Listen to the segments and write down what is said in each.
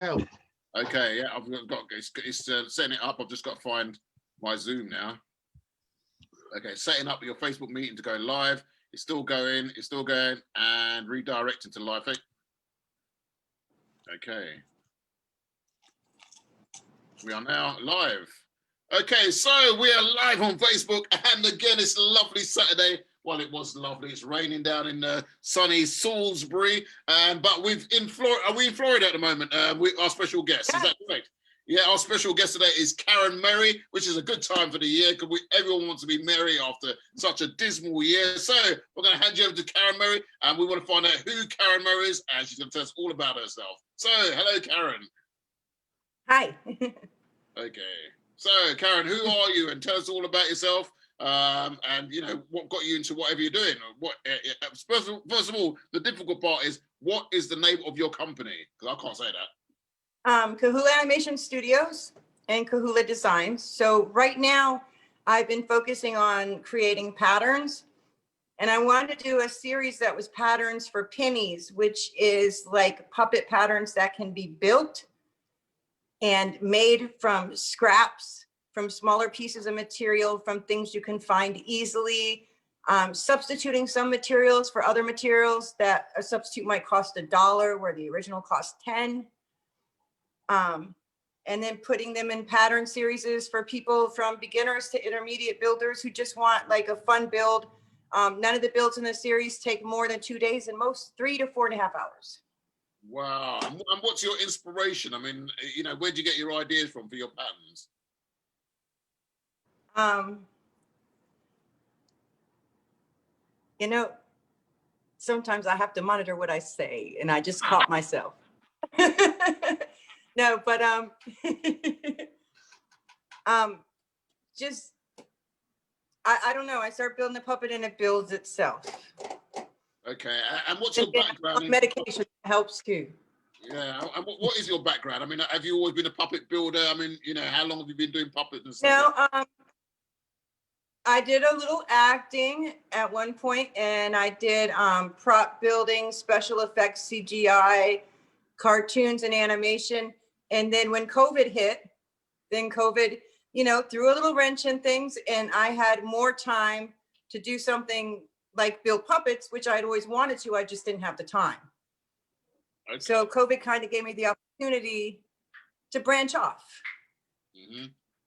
Help. Okay, yeah, I've got it's setting it up. I've just got to find my Zoom now. Okay, setting up your Facebook meeting to go live. It's still going, and redirecting to live. Okay. We are now live. Okay, so we are live on Facebook, and again, it's a lovely Saturday. Well, it was lovely. It's raining down in sunny Salisbury, but we're in Florida. Are we in Florida at the moment? Our special guest, is that correct? Yeah, our special guest today is Karen Merry, which is a good time for the year because everyone wants to be merry after such a dismal year. So we're going to hand you over to Karen Merry, and we want to find out who Karen Merry is, and she's going to tell us all about herself. So, hello, Karen. Hi. Okay. So, Karen, who are you? And tell us all about yourself. And you know what got you into whatever you're doing. What first of all, the difficult part is what is the name of your company? Because I can't say that. Kahula Animation Studios and Kahula Designs. So right now, I've been focusing on creating patterns, and I wanted to do a series that was patterns for pennies, which is like puppet patterns that can be built and made from scraps, from smaller pieces of material, from things you can find easily, substituting some materials for other materials that a substitute might cost $1 where the original cost 10. And then putting them in pattern series for people from beginners to intermediate builders who just want like a fun build. None of the builds in the series take more than 2 days, and most 3 to 4.5 hours. Wow. And what's your inspiration? I mean, you know, where'd you get your ideas from for your patterns? You know, sometimes I have to monitor what I say, and I just caught myself. No, but just I don't know. I start building the puppet and it builds itself. Okay, and what's your background? Medication helps too. Yeah, and what is your background? I mean, have you always been a puppet builder? I mean, you know, how long have you been doing puppets and stuff? No, I did a little acting at one point, and I did prop building, special effects, CGI, cartoons and animation. And then when COVID hit, COVID, you know, threw a little wrench in things, and I had more time to do something like build puppets, which I'd always wanted to. I just didn't have the time. Okay. So COVID kind of gave me the opportunity to branch off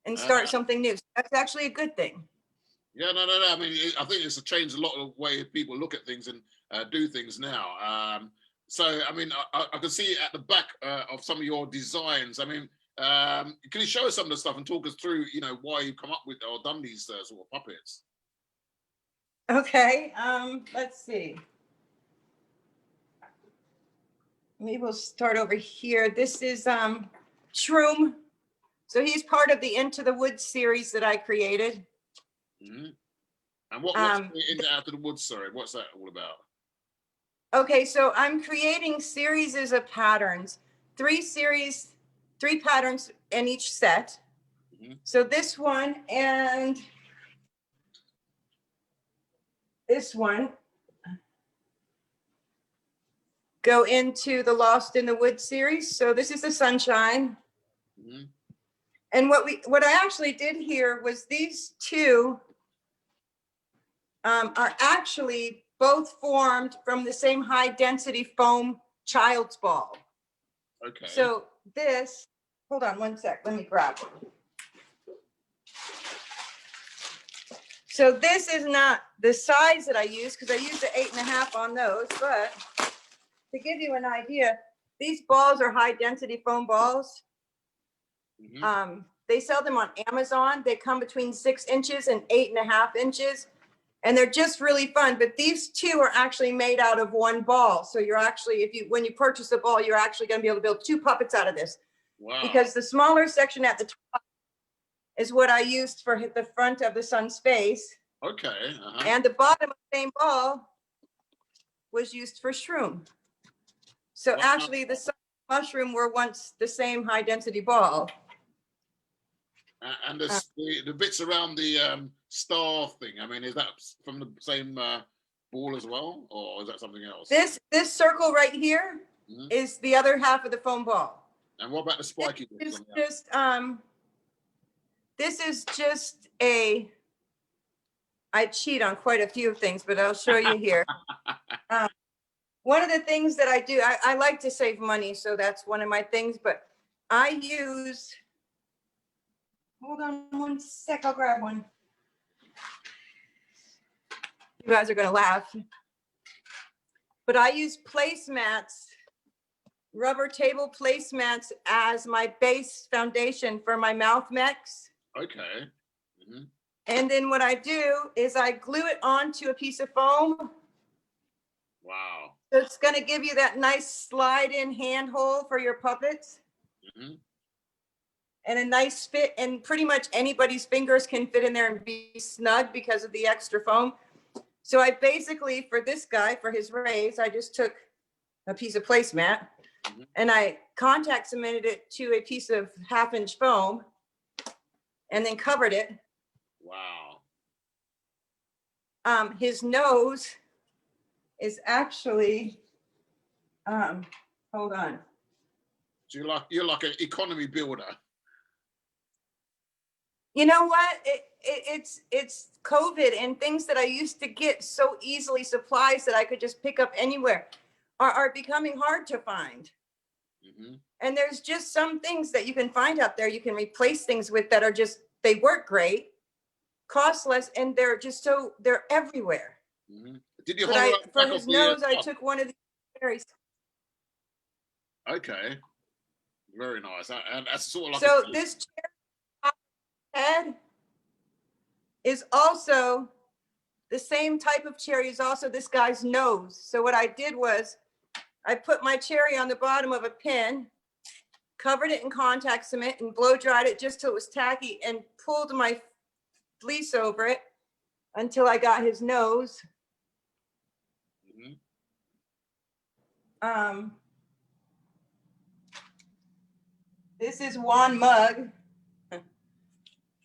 and start something new. So that's actually a good thing. Yeah, no. I mean, I think it's changed a lot of the way people look at things and do things now. So, I mean, I can see at the back of some of your designs. I mean, can you show us some of the stuff and talk us through, you know, why you've come up with or done these sort of puppets? Okay, let's see. Maybe we'll start over here. This is Shroom. So he's part of the Into the Woods series that I created. Mm-hmm. And what's Into Out of the Woods? Sorry, what's that all about? Okay, so I'm creating series of patterns, 3 patterns in each set. Mm-hmm. So this one and this one go into the Lost in the Woods series. So this is the Sunshine. Mm-hmm. And what I actually did here was these two are actually both formed from the same high density foam child's ball. Okay. So this, hold on one sec, let me grab it. So this is not the size that I use because I used the 8.5 on those, but to give you an idea, these balls are high density foam balls. Mm-hmm. They sell them on Amazon. They come between 6 inches and 8.5 inches. And they're just really fun, but these two are actually made out of one ball. So you're actually, when you purchase a ball, you're actually going to be able to build 2 puppets out of this. Wow. Because the smaller section at the top is what I used for the front of the sun's face. Okay. Uh-huh. And the bottom of the same ball was used for Shroom. So actually the sun and mushroom were once the same high density ball. And the bits around the star thing, I mean, is that from the same ball as well, or is that something else? This circle right here is the other half of the foam ball. And what about the spiky bits? This is just I cheat on quite a few things, but I'll show you here. One of the things that I do, I like to save money, so that's one of my things, but I use, hold on one sec, I'll grab one. You guys are gonna laugh. But I use placemats, rubber table placemats as my base foundation for my mouth mechs. Okay. Mm-hmm. And then what I do is I glue it onto a piece of foam. Wow. So it's going to give you that nice slide in handhold for your puppets. Mm-hmm. And a nice fit, and pretty much anybody's fingers can fit in there and be snug because of the extra foam. So I basically, for this guy, for his rays, I just took a piece of placemat and I contact cemented it to a piece of 1/2-inch foam and then covered it. Wow. His nose is actually, hold on. So you're like an economy builder. You know what? It's COVID, and things that I used to get so easily, supplies that I could just pick up anywhere, are becoming hard to find. Mm-hmm. And there's just some things that you can find out there you can replace things with that are just, they work great, cost less, and they're just so, they're everywhere. Mm-hmm. Did you for his nose, I took one of these cherries. Okay. Very nice. And that's sort of like so this cherry head is also the same type of cherry is also this guy's nose. So what I did was I put my cherry on the bottom of a pin, covered it in contact cement and blow dried it just till it was tacky, and pulled my fleece over it until I got his nose. Mm-hmm. This is Juan Mug.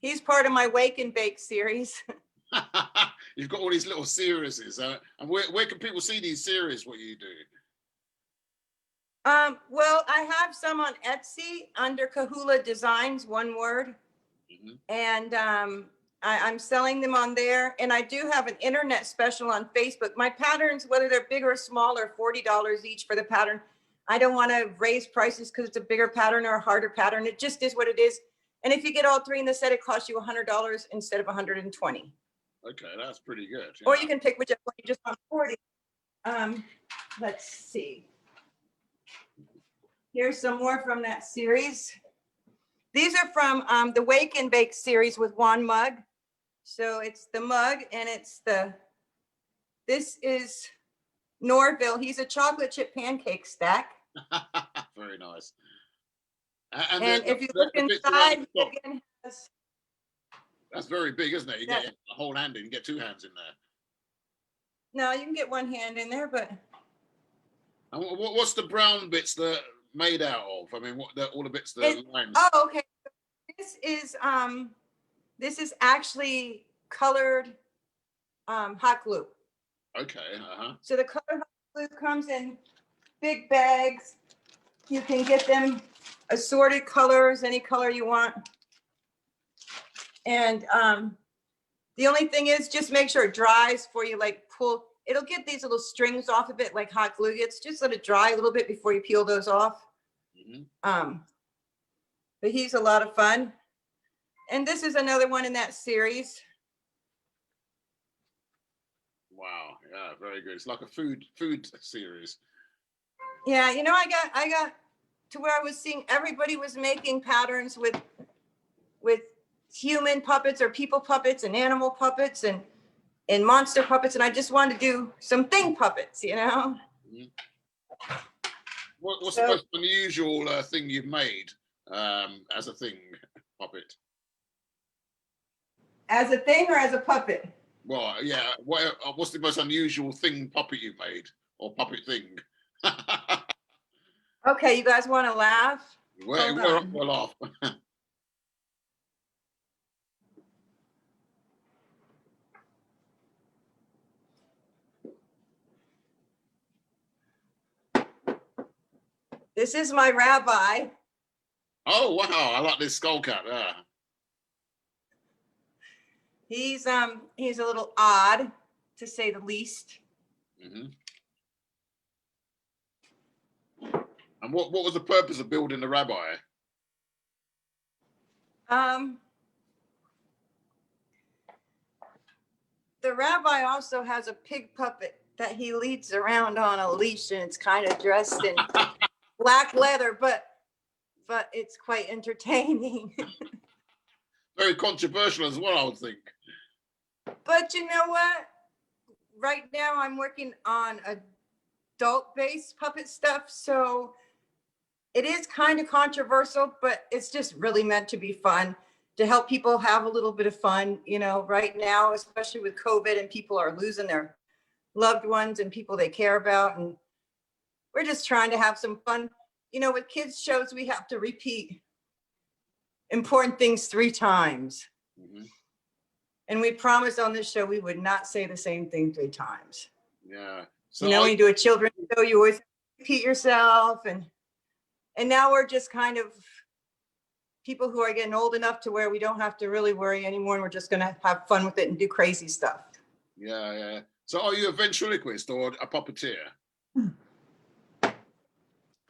He's part of my Wake and Bake series. You've got all these little series. And where can people see these series, what you do? Well, I have some on Etsy under Kahula Designs, one word. Mm-hmm. And I'm selling them on there. And I do have an internet special on Facebook. My patterns, whether they're big or small, are $40 each for the pattern. I don't want to raise prices because it's a bigger pattern or a harder pattern. It just is what it is. And if you get all three in the set, it costs you $100 instead of $120. Okay, that's pretty good. Yeah. Or you can pick whichever one you just want, 40. Let's see. Here's some more from that series. These are from the Wake and Bake series with Juan Mug. So it's the mug, and this is Norville. He's a chocolate chip pancake stack. Very nice. And if you look inside, he again has. That's very big, isn't it? You get a whole hand in, you get 2 hands in there. No, you can get 1 hand in there, but. And what's the brown bits that made out of? I mean, all the bits that lines. Oh, okay. This is actually colored hot glue. Okay. So the colored hot glue comes in big bags. You can get them assorted colors, any color you want. And the only thing is just make sure it dries before you pull. It'll get these little strings off of it like hot glue gets. Just let it dry a little bit before you peel those off. Mm-hmm. But he's a lot of fun. And this is another one in that series. Wow, yeah, very good. It's like a food series. Yeah, you know, I got to where I was seeing everybody was making patterns with human puppets or people puppets and animal puppets and monster puppets, and I just wanted to do some thing puppets, you know. Mm-hmm. What's the most unusual thing you've made as a thing puppet? As a thing or as a puppet? Well, yeah. What's the most unusual thing puppet you made, or puppet thing? Okay, you guys want to laugh? We'll laugh. This is my rabbi. Oh, wow. I like this skull cap. Yeah. He's a little odd, to say the least. Mm-hmm. And what was the purpose of building the rabbi? The rabbi also has a pig puppet that he leads around on a leash, and it's kind of dressed in black leather, but it's quite entertaining. Very controversial as well, I would think. But you know what? Right now I'm working on adult-based puppet stuff, so it is kind of controversial, but it's just really meant to be fun, to help people have a little bit of fun, you know, right now, especially with COVID and people are losing their loved ones and people they care about. And we're just trying to have some fun. You know, with kids shows, we have to repeat important things 3 times. Mm-hmm. And we promised on this show we would not say the same thing 3 times. Yeah. So you know, when you do a children's show, you always repeat yourself. And now we're just kind of people who are getting old enough to where we don't have to really worry anymore. And we're just going to have fun with it and do crazy stuff. Yeah, yeah. So are you a ventriloquist or a puppeteer?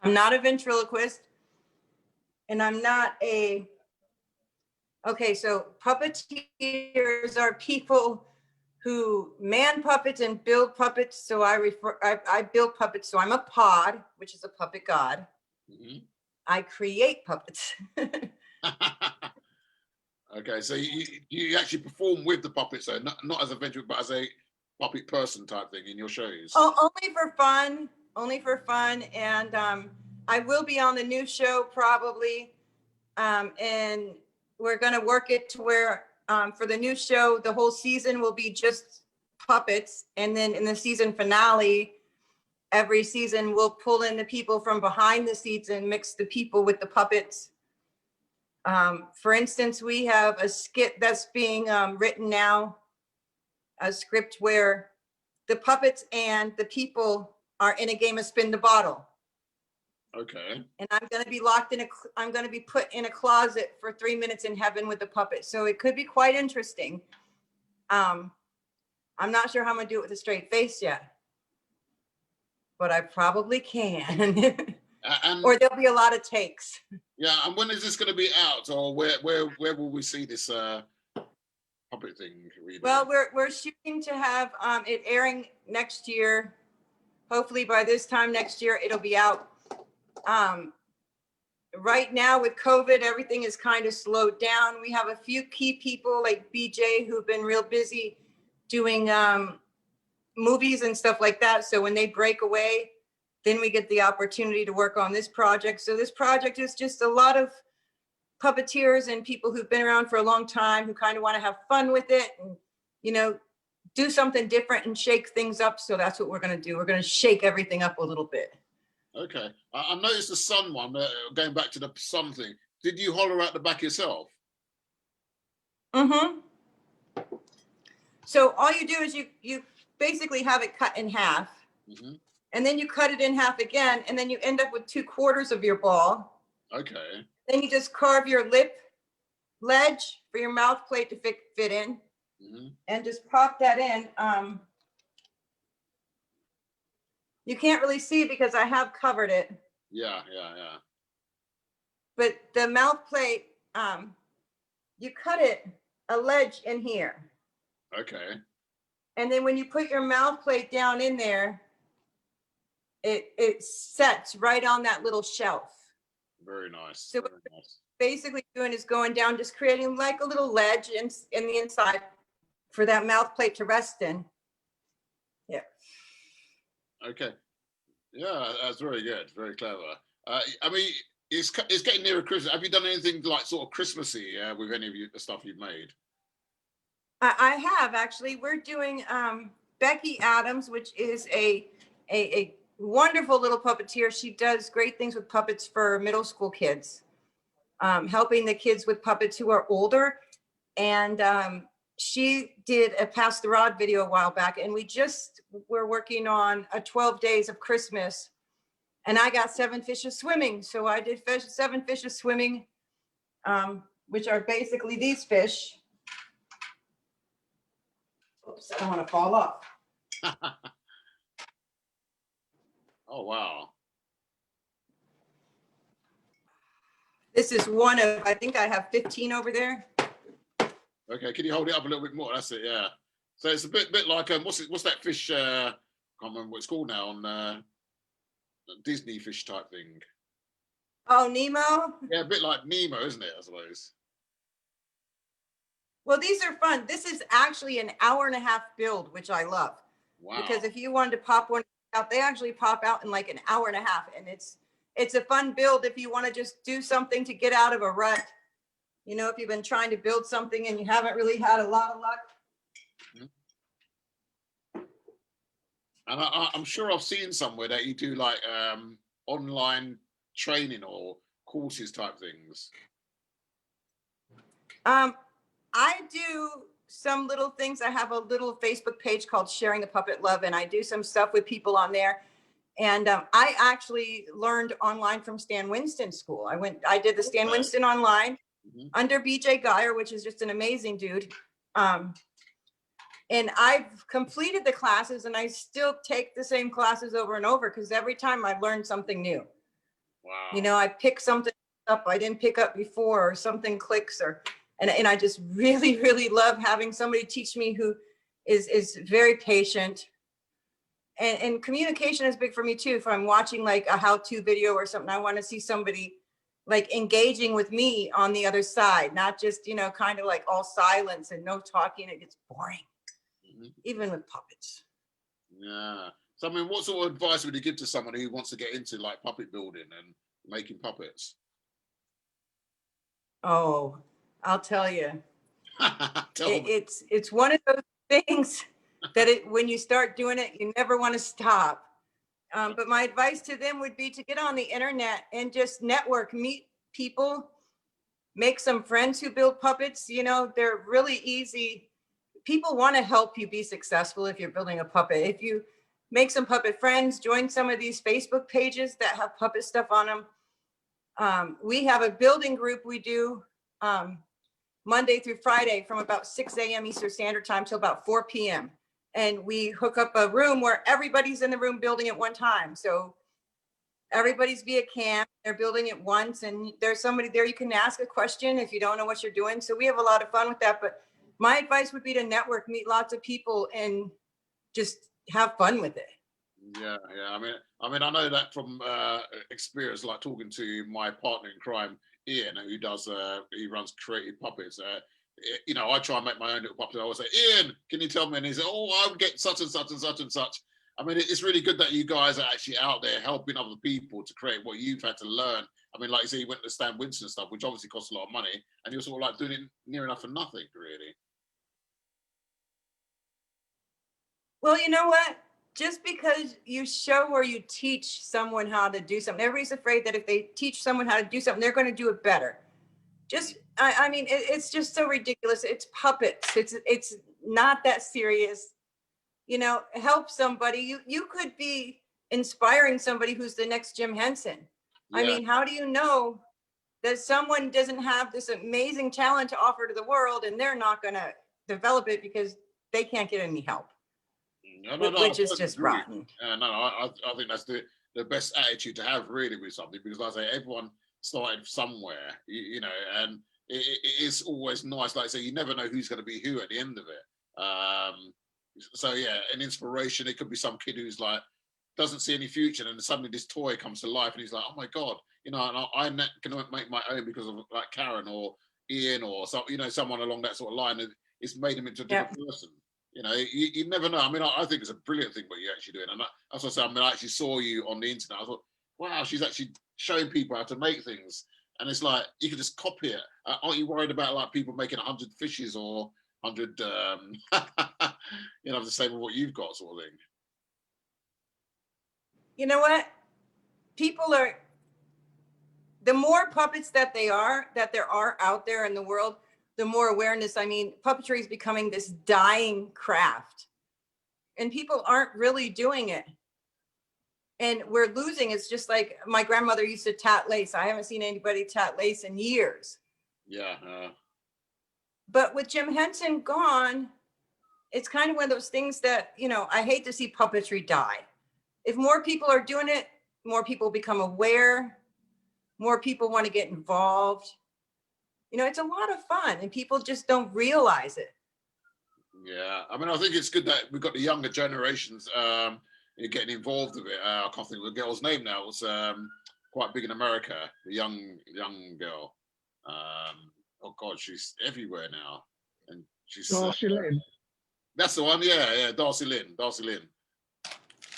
I'm not a ventriloquist. And I'm not a, okay, so puppeteers are people who man puppets and build puppets. So I build puppets. So I'm a pod, which is a puppet god. Mm-hmm. I create puppets. Okay, so you actually perform with the puppets, so not as a ventriloquist, but as a puppet person type thing in your shows. Oh, only for fun. Only for fun. And I will be on the new show probably. And we're going to work it to where for the new show, the whole season will be just puppets. And then in the season finale, every season we'll pull in the people from behind the scenes and mix the people with the puppets. For instance, we have a skit that's being written now, a script where the puppets and the people are in a game of spin the bottle. Okay. And I'm going to be I'm going to be put in a closet for 3 minutes in heaven with the puppet. So it could be quite interesting. I'm not sure how I'm going to do it with a straight face yet, but I probably can. Or there'll be a lot of takes. Yeah. And when is this going to be out, or where will we see this puppet thing? Well, we're shooting to have it airing next year. Hopefully by this time next year, it'll be out. Right now with COVID, everything is kind of slowed down. We have a few key people like BJ who've been real busy doing movies and stuff like that. So when they break away, then we get the opportunity to work on this project. So this project is just a lot of puppeteers and people who've been around for a long time who kind of want to have fun with it and, you know, do something different and shake things up. So that's what we're going to do. We're going to shake everything up a little bit. Okay. I noticed the sun one, going back to the sun thing. Did you holler out the back yourself? Mm-hmm. So all you do is you basically have it cut in half. Mm-hmm. And then you cut it in half again, and then you end up with 2/4 of your ball. Okay. Then you just carve your lip ledge for your mouth plate to fit in. Mm-hmm. And just pop that in. You can't really see because I have covered it. Yeah. But the mouth plate, you cut it a ledge in here. Okay. And then when you put your mouth plate down in there, it sets right on that little shelf. Very nice. So very nice. Basically doing is going down, just creating like a little ledge in the inside for that mouth plate to rest in. Yeah. Okay. Yeah, that's very good. Very clever. I mean, it's getting nearer Christmas. Have you done anything like sort of Christmassy with any of the stuff you've made? I have actually. We're doing Becky Adams, which is a wonderful little puppeteer. She does great things with puppets for middle school kids, helping the kids with puppets who are older. And she did a Pass the Rod video a while back, and we just were working on a 12 Days of Christmas. And I got 7 fishes swimming. So I did 7 fishes swimming, which are basically these fish. Oops, I don't want to fall off. Oh, wow. This is one of, I think I have 15 over there. Okay, can you hold it up a little bit more? That's it, yeah. So it's a bit like, what's that fish, I can't remember what it's called now, on Disney fish type thing. Oh, Nemo? Yeah, a bit like Nemo, isn't it, I suppose? Well, these are fun. This is actually an 1.5-hour build, which I love. Wow. Because if you wanted to pop one out, they actually pop out in like an 1.5 hours. And it's a fun build if you want to just do something to get out of a rut. You know, if you've been trying to build something and you haven't really had a lot of luck. And I'm sure I've seen somewhere that you do like online training or courses type things. I do some little things. I have a little Facebook page called Sharing the Puppet Love, and I do some stuff with people on there. And I actually learned online from Stan Winston School. I did the Stan Winston online under BJ Geyer, which is just an amazing dude. And I've completed the classes, and I still take the same classes over and over because every time I learn something new. Wow. You know, I pick something up I didn't pick up before, or something clicks, and I just really, really love having somebody teach me who is very patient. And communication is big for me too. If I'm watching like a how-to video or something, I want to see somebody like engaging with me on the other side, not just, you know, kind of like all silence and no talking. It gets boring, even with puppets. Yeah. So I mean, what sort of advice would you give to someone who wants to get into like puppet building and making puppets? Oh, I'll tell you. Tell me. It's one of those things that when you start doing it, you never want to stop. But my advice to them would be to get on the internet and just network, meet people, make some friends who build puppets. You know, they're really easy. People want to help you be successful if you're building a puppet. If you make some puppet friends, join some of these Facebook pages that have puppet stuff on them. We have a building group we do Monday through Friday from about 6 a.m. Eastern Standard Time till about 4 p.m. And we hook up a room where everybody's in the room building at one time. So everybody's via cam, they're building at once, and there's somebody there you can ask a question if you don't know what you're doing. So we have a lot of fun with that. But my advice would be to network, meet lots of people, and just have fun with it. Yeah. I mean, I know that from experience, like talking to my partner in crime, Ian, who does he runs Creative Puppets. You know, I try and make my own little puppets. I always say, Ian, can you tell me? And he said, oh, I would get such and such and such and such. I mean, it's really good that you guys are actually out there helping other people to create what you've had to learn. I mean, like you say, you went to Stan Winston stuff, which obviously costs a lot of money, and you're sort of like doing it near enough for nothing, really. Well, you know what? Just because you show or you teach someone how to do something, everybody's afraid that if they teach someone how to do something, they're going to do it better. I mean, it's just so ridiculous. It's puppets. It's not that serious. You know, help somebody. You could be inspiring somebody who's the next Jim Henson. Yeah. I mean, how do you know that someone doesn't have this amazing talent to offer to the world and they're not going to develop it because they can't get any help? No, which is just rotten. I think that's the best attitude to have really with something, because like I say, everyone started somewhere, you know, and it is always nice. Like I say, you never know who's going to be who at the end of it. So yeah, an inspiration. It could be some kid who's like doesn't see any future, and then suddenly this toy comes to life, and he's like, oh my god, you know, and I'm going to make my own because of like Karen or Ian or some, you know, someone along that sort of line. It's made him into a different person. You know, you never know. I mean, I think it's a brilliant thing what you're actually doing. And that's what I said. I mean, I actually saw you on the internet. I thought, wow, she's actually showing people how to make things. And it's like, you can just copy it. Aren't you worried about like people making 100 fishes or 100, you know, the same with what you've got sort of thing? You know what? People are, the more puppets that there are out there in the world, the more awareness. I mean, puppetry is becoming this dying craft, and people aren't really doing it. And we're losing. It's just like my grandmother used to tat lace. I haven't seen anybody tat lace in years. Yeah. But with Jim Henson gone, it's kind of one of those things that, you know, I hate to see puppetry die. If more people are doing it, more people become aware, more people want to get involved. You know, it's a lot of fun and people just don't realize it. Yeah, I mean, I think it's good that we've got the younger generations getting involved with it. I can't think of the girl's name now. It was quite big in America, the young girl. Oh God, she's everywhere now, and she's Darcy Lynn. that's the one. Yeah, Darcy Lynn.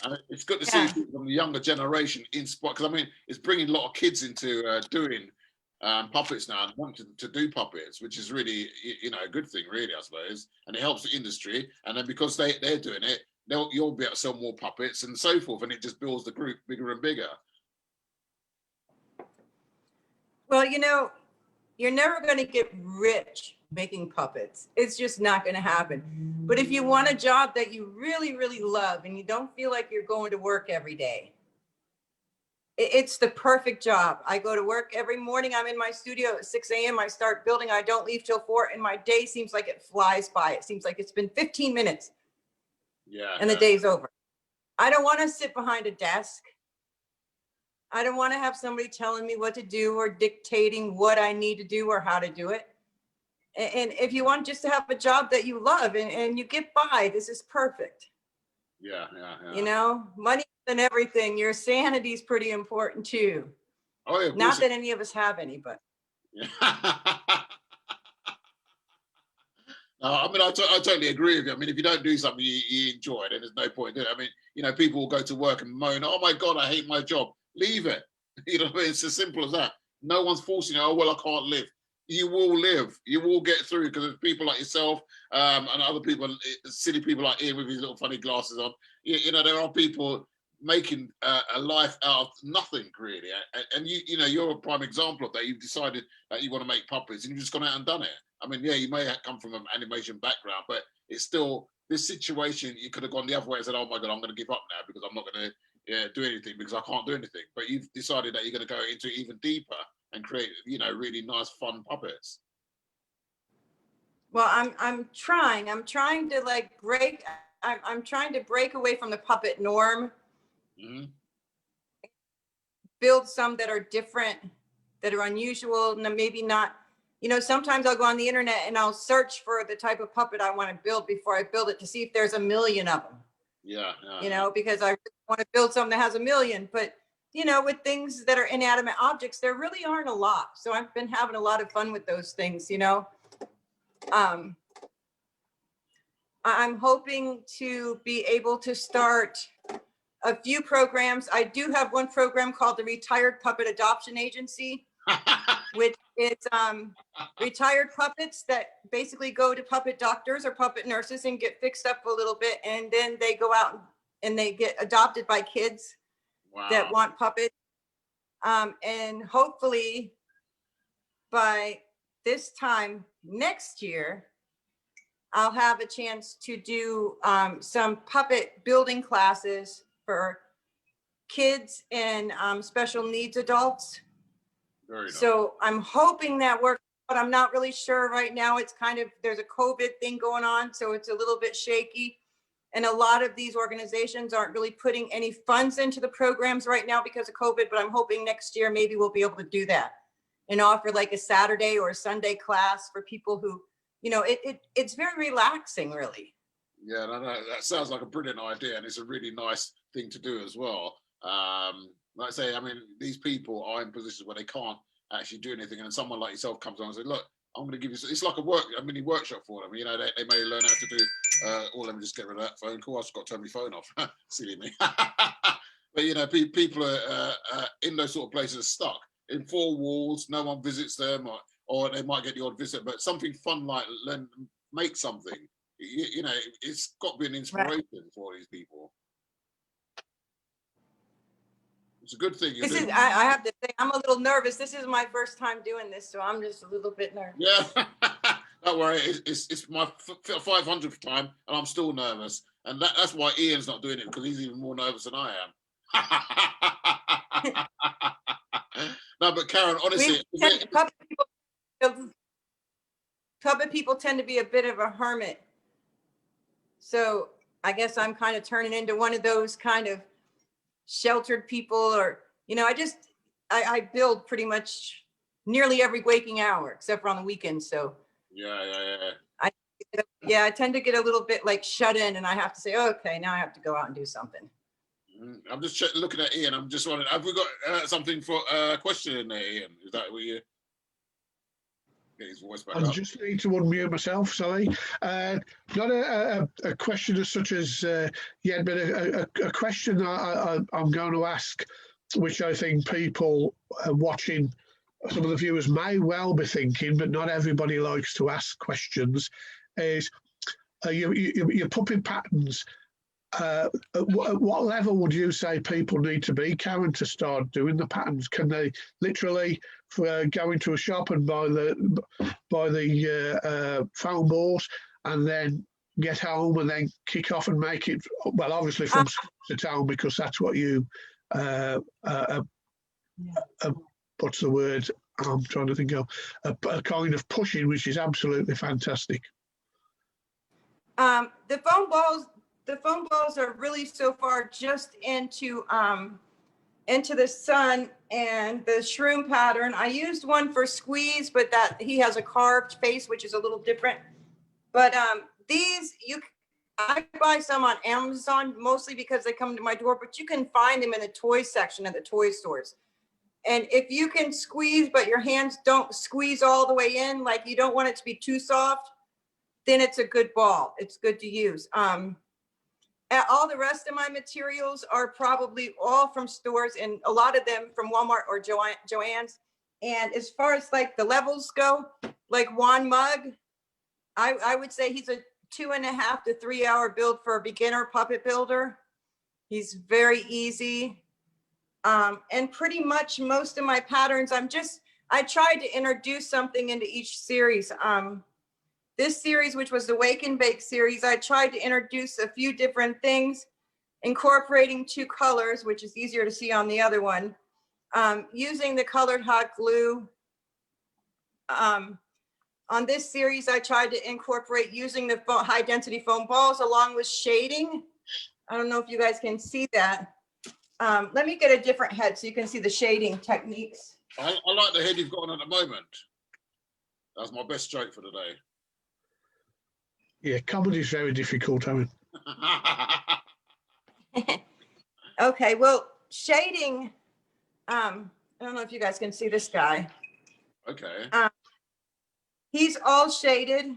And it's good to see people from the younger generation in spot, because I mean, it's bringing a lot of kids into doing puppets now and wanting to do puppets, which is really, you know, a good thing, really, I suppose. And it helps the industry. And then because they're doing it, you'll be able to sell more puppets and so forth. And it just builds the group bigger and bigger. Well, you know, you're never going to get rich making puppets. It's just not going to happen. But if you want a job that you really, really love and you don't feel like you're going to work every day, it's the perfect job. I go to work every morning. I'm in my studio at 6 a.m. I start building. I don't leave till 4. And my day seems like it flies by. It seems like it's been 15 minutes. Yeah. And the day's over. I don't want to sit behind a desk. I don't want to have somebody telling me what to do or dictating what I need to do or how to do it. And if you want just to have a job that you love and you get by, this is perfect. Yeah. You know, money and everything. Your sanity is pretty important too. Oh, yeah, not that any of us have any, but. Yeah. I mean, I totally agree with you. I mean, if you don't do something you enjoy, then there's no point in it. I mean, you know, people will go to work and moan, "Oh my God, I hate my job." Leave it. You know, it's as simple as that. No one's forcing you. Oh well, I can't live. You will live. You will get through, because there's people like yourself and other people, silly people like Ian with his little funny glasses on. You know, there are people making a life out of nothing, really. And you know, you're a prime example of that. You've decided that you want to make puppets, and you've just gone out and done it. I mean, yeah, you may have come from an animation background, but it's still this situation. You could have gone the other way and said, "Oh my God, I'm going to give up now because I'm not going to do anything because I can't do anything." But you've decided that you're going to go into even deeper and create, you know, really nice, fun puppets. Well, I'm trying to like break. I'm trying to break away from the puppet norm. Mm-hmm. Build some that are different, that are unusual, and maybe not. You know, sometimes I'll go on the internet and I'll search for the type of puppet I want to build before I build it to see if there's a million of them. Yeah. You know, because I really want to build something that has a million. But, you know, with things that are inanimate objects, there really aren't a lot. So I've been having a lot of fun with those things, you know. I'm hoping to be able to start a few programs. I do have one program called the Retired Puppet Adoption Agency, which is retired puppets that basically go to puppet doctors or puppet nurses and get fixed up a little bit, and then they go out and they get adopted by kids that want puppets. And hopefully by this time next year, I'll have a chance to do some puppet building classes for kids and special needs adults. Very nice. So I'm hoping that works, but I'm not really sure right now. It's kind of, there's a COVID thing going on, so it's a little bit shaky. And a lot of these organizations aren't really putting any funds into the programs right now because of COVID, but I'm hoping next year maybe we'll be able to do that and offer like a Saturday or a Sunday class for people who, you know, it's very relaxing, really. Yeah, no, that sounds like a brilliant idea, and it's a really nice thing to do as well. Like I say, I mean, these people are in positions where they can't actually do anything, and then someone like yourself comes on and says, "Look, I'm going to give you." It's like a mini workshop for them. You know, they may learn how to do. Let me just get rid of that phone call. I've just got to turn my phone off. Silly me. But you know, people are in those sort of places stuck in 4 walls. No one visits them, or they might get the odd visit. But something fun like make something. You know, it's got to be an inspiration for these people. It's a good thing. I have to say, I'm a little nervous. This is my first time doing this, so I'm just a little bit nervous. Yeah, don't worry. It's my 500th time, and I'm still nervous. And that's why Ian's not doing it, because he's even more nervous than I am. No, but Karen, honestly, puppet people tend to be a bit of a hermit. So I guess I'm kind of turning into one of those kind of sheltered people, or, you know, I build pretty much nearly every waking hour, except for on the weekends. So yeah. I tend to get a little bit like shut in, and I have to say, okay, now I have to go out and do something. I'm just looking at Ian. I'm just wondering, have we got something for a question in there, Ian? Is that what you get his voice back I up? just need to unmute myself, sorry. Not a question as such as yet, but a question I'm going to ask, which I think people watching, some of the viewers may well be thinking, but not everybody likes to ask questions, is your puppet patterns. At what level would you say people need to be, Karen, to start doing the patterns? Can they literally go into a shop and buy the foam balls and then get home and then kick off and make it? Well, obviously from to town, because that's what you. What's the word? I'm trying to think of a kind of pushing, which is absolutely fantastic. The foam balls are really so far just into the sun and the shroom pattern. I used one for squeeze, but that he has a carved face, which is a little different. But I buy some on Amazon mostly because they come to my door, but you can find them in the toy section at the toy stores. And if you can squeeze, but your hands don't squeeze all the way in, like you don't want it to be too soft, then it's a good ball. It's good to use. All the rest of my materials are probably all from stores, and a lot of them from Walmart or Joann's. And as far as like the levels go, like Juan Mug, I would say he's a 2.5 to 3 hour build for a beginner puppet builder. He's very easy. And pretty much most of my patterns, I tried to introduce something into each series. This series, which was the Wake and Bake series, I tried to introduce a few different things, incorporating 2 colors, which is easier to see on the other one, using the colored hot glue. On this series, I tried to incorporate using the high density foam balls along with shading. I don't know if you guys can see that. Let me get a different head so you can see the shading techniques. I like the head you've got on at the moment. That's my best joke for the day. Yeah, comedy is very difficult, Owen. Okay, well, shading, I don't know if you guys can see this guy. Okay. He's all shaded,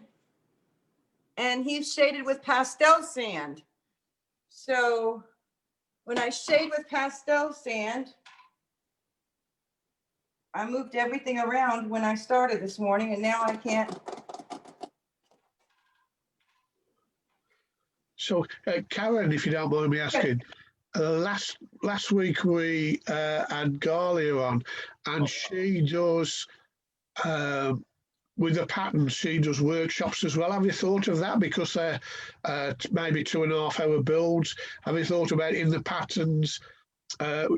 and he's shaded with pastel sand. So when I shade with pastel sand, I moved everything around when I started this morning, and now I can't. So, Karen, if you don't mind me asking, last week we had Galia on, and she does, with the patterns, she does workshops as well. Have you thought of that? Because they're maybe 2.5 hour builds. Have you thought about in the patterns,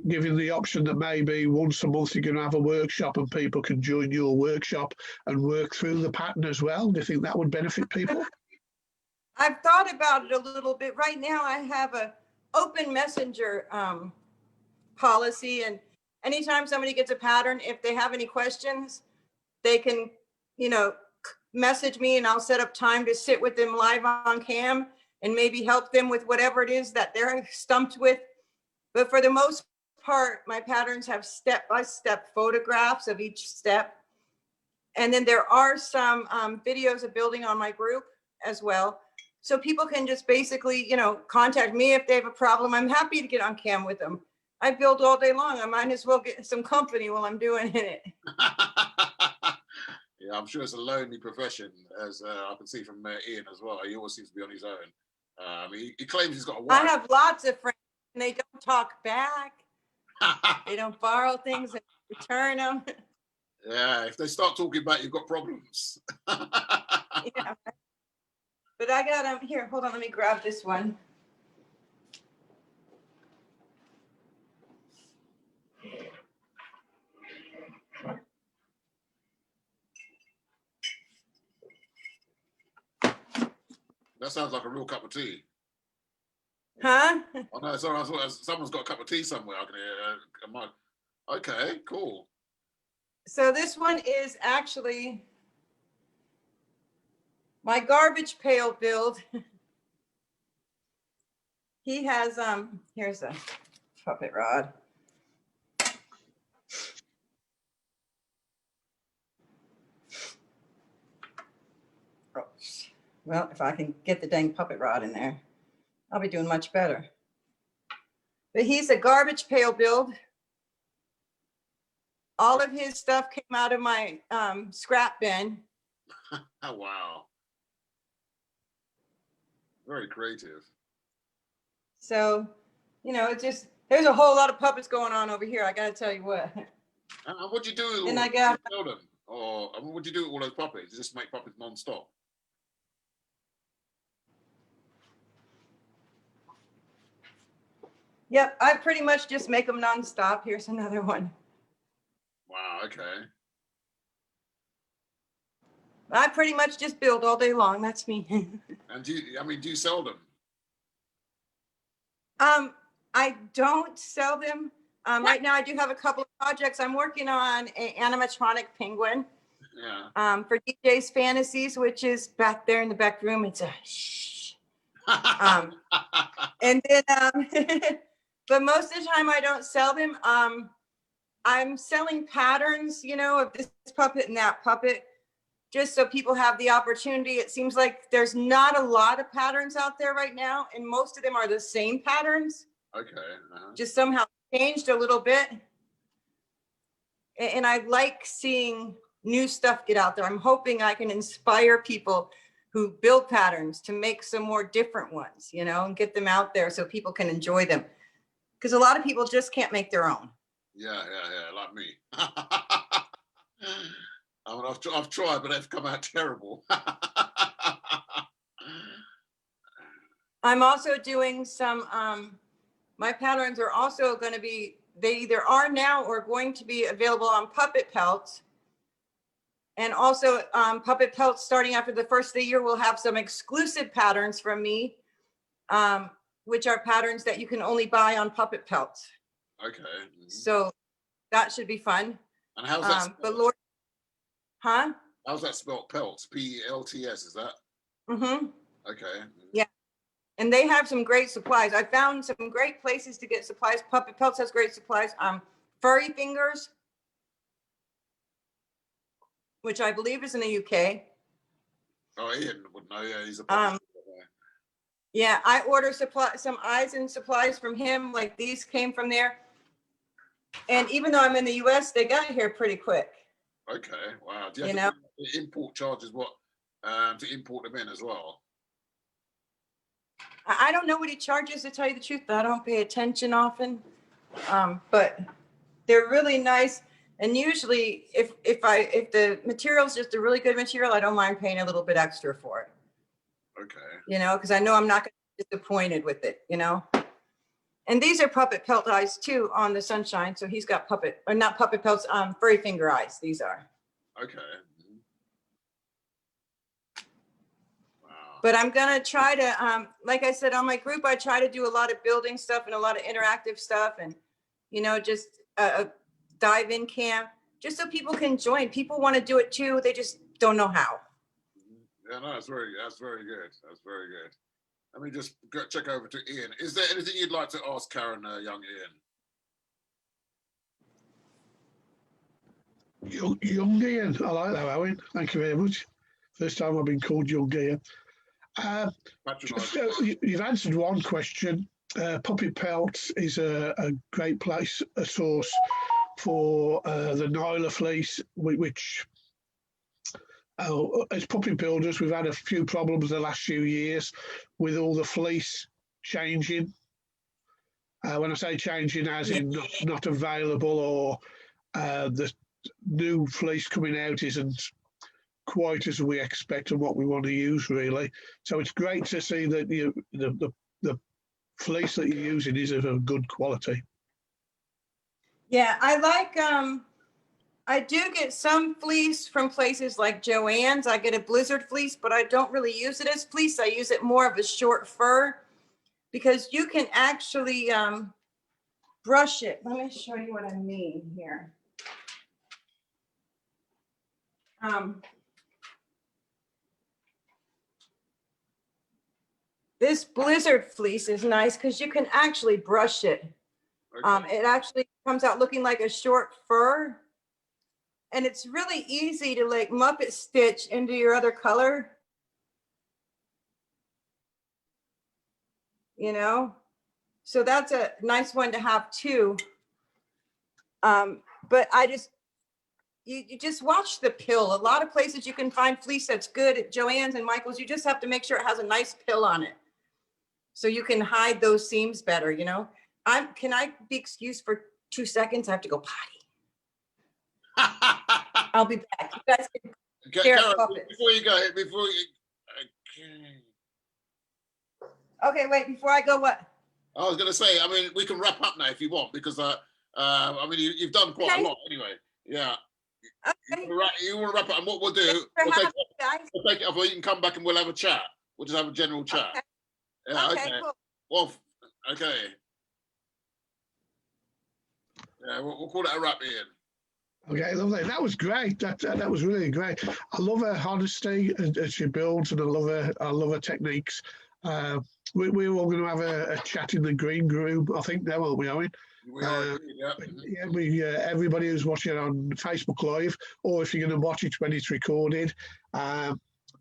giving the option that maybe once a month you're going to have a workshop and people can join your workshop and work through the pattern as well? Do you think that would benefit people? I've thought about it a little bit. Right now I have a open messenger policy, and anytime somebody gets a pattern, if they have any questions, they can, message me, and I'll set up time to sit with them live on cam and maybe help them with whatever it is that they're stumped with. But for the most part, my patterns have step-by-step photographs of each step. And then there are some videos of building on my group as well. So people can just basically, contact me if they have a problem. I'm happy to get on cam with them. I build all day long. I might as well get some company while I'm doing it. Yeah, I'm sure it's a lonely profession, as I can see from Ian as well. He always seems to be on his own. He claims he's got a wife. I have lots of friends, and they don't talk back. They don't borrow things and return them. Yeah, if they start talking back, you've got problems. Yeah. But I got them here. Hold on, let me grab this one. That sounds like a real cup of tea. Huh? Oh no, sorry, I thought someone's got a cup of tea somewhere. I can hear. Okay, cool. So this one is actually my garbage pail build. He has, here's a puppet rod. Oh, well, if I can get the dang puppet rod in there, I'll be doing much better. But he's a garbage pail build. All of his stuff came out of my scrap bin. Oh, wow. Very creative. So, you know, it just, there's a whole lot of puppets going on over here. I got to tell you what. And what'd you do with all And of I them? got, You sell them? Or what'd you do with all those puppets? You just make puppets non-stop? yep, I pretty much just make them nonstop. Here's another one. Wow, okay. I pretty much just build all day long. That's me. And do you sell them? I don't sell them. Right now I do have a couple of projects. I'm working on an animatronic penguin. Yeah. For DJ's Fantasies, which is back there in the back room. It's a shh. And then, but most of the time I don't sell them. I'm selling patterns, you know, of this puppet and that puppet, just so people have the opportunity. It seems like there's not a lot of patterns out there right now, and most of them are the same patterns. Okay. Just somehow changed a little bit. And I like seeing new stuff get out there. I'm hoping I can inspire people who build patterns to make some more different ones, you know, and get them out there so people can enjoy them. Because a lot of people just can't make their own. Yeah, like me. I mean, I've tried, but they've come out terrible. I'm also doing some, my patterns are also going to be, they either are now or going to be available on puppet pelts. And also puppet pelts starting after the first of the year will have some exclusive patterns from me, which are patterns that you can only buy on puppet pelts. Okay. Mm-hmm. So that should be fun. And how's that spelled? But Lord, huh? How's that spelled? Pelts, P-E-L-T-S, is that? Mm-hmm. Okay. Yeah. And they have some great supplies. I found some great places to get supplies. Puppet Pelts has great supplies. Furry Fingers, which I believe is in the UK. Oh, Ian would know. Yeah, he's a puppet. Yeah, I order some eyes and supplies from him. Like these came from there. And even though I'm in the US, they got here pretty quick. Okay, wow. Do you have to pay import charges to import them in as well? I don't know what he charges, to tell you the truth. I don't pay attention often. But they're really nice. And usually if the material is just a really good material, I don't mind paying a little bit extra for it. Okay. You know, because I know I'm not going to be disappointed with it, you know. And these are puppet pelt eyes too on the Sunshine. So he's got not puppet pelts, furry finger eyes. These are. Okay. Wow. But I'm going to try to, like I said, on my group, I try to do a lot of building stuff and a lot of interactive stuff and, you know, just a dive in camp, just so people can join. People want to do it too. They just don't know how. Yeah, no, that's very good. That's very good. Let me just check over to Ian. Is there anything you'd like to ask Karen, young Ian? Young Ian, I like that, Owen. Thank you very much. First time I've been called young Ian. You've answered one question. Puppet Pelts is a great place, a source for the Nyla fleece, which as puppet builders, we've had a few problems the last few years with all the fleece changing. When I say changing, as in not available, or the new fleece coming out isn't quite as we expect and what we want to use, really. So it's great to see that the fleece that you're using is of a good quality. Yeah, I like I do get some fleece from places like Joann's. I get a blizzard fleece, but I don't really use it as fleece. I use it more of a short fur because you can actually brush it. Let me show you what I mean here. This blizzard fleece is nice because you can actually brush it. Okay. It actually comes out looking like a short fur. And it's really easy to like Muppet stitch into your other color. You know? So that's a nice one to have too. But you just watch the pill. A lot of places you can find fleece that's good at Joann's and Michael's. You just have to make sure it has a nice pill on it. So you can hide those seams better, you know? Can I be excused for 2 seconds? I have to go potty. I'll be back. You guys can share Karen, puppets. before you go, okay. Okay, wait, before I go, what? I was going to say, I mean, we can wrap up now if you want, because I mean, you've done quite Okay. a lot anyway. Yeah. Okay. You want to wrap up, and what we'll do, Thanks for we'll having me, guys. take it off, or you can come back and we'll have a chat. We'll just have a general chat. Okay. Yeah, Okay, cool. Well, okay. Yeah, we'll call it a wrap, Ian. Okay, lovely. That was great. That was really great. I love her honesty as she builds, and I love her techniques. We're all going to have a chat in the green room, I think, now, aren't we, Owen? We are, yeah. Yeah, everybody who's watching on Facebook Live, or if you're going to watch it when it's recorded,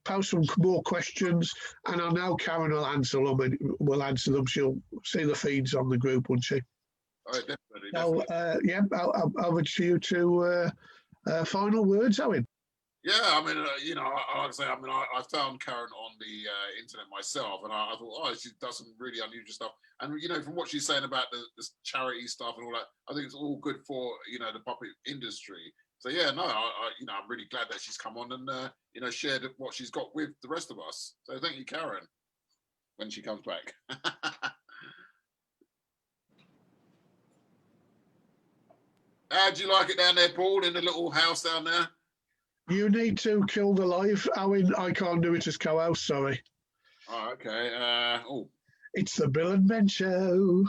post some more questions, and I know Karen will answer them. And will answer them. She'll see the feeds on the group, won't she? Oh, definitely. So, yeah, over to you to final words, Owen. Yeah, I mean, you know, like I say, I mean, I found Karen on the internet myself, and I thought, oh, she does some really unusual stuff. And you know, from what she's saying about the charity stuff and all that, I think it's all good for, you know, the puppet industry. So yeah, no, you know, I'm really glad that she's come on and you know, shared what she's got with the rest of us. So thank you, Karen, when she comes back. How do you like it down there, Paul, in the little house down there? You need to kill the live, Owen. I can't do it as co-host, sorry. Oh, okay. Oh. It's the Bill and Ben Show.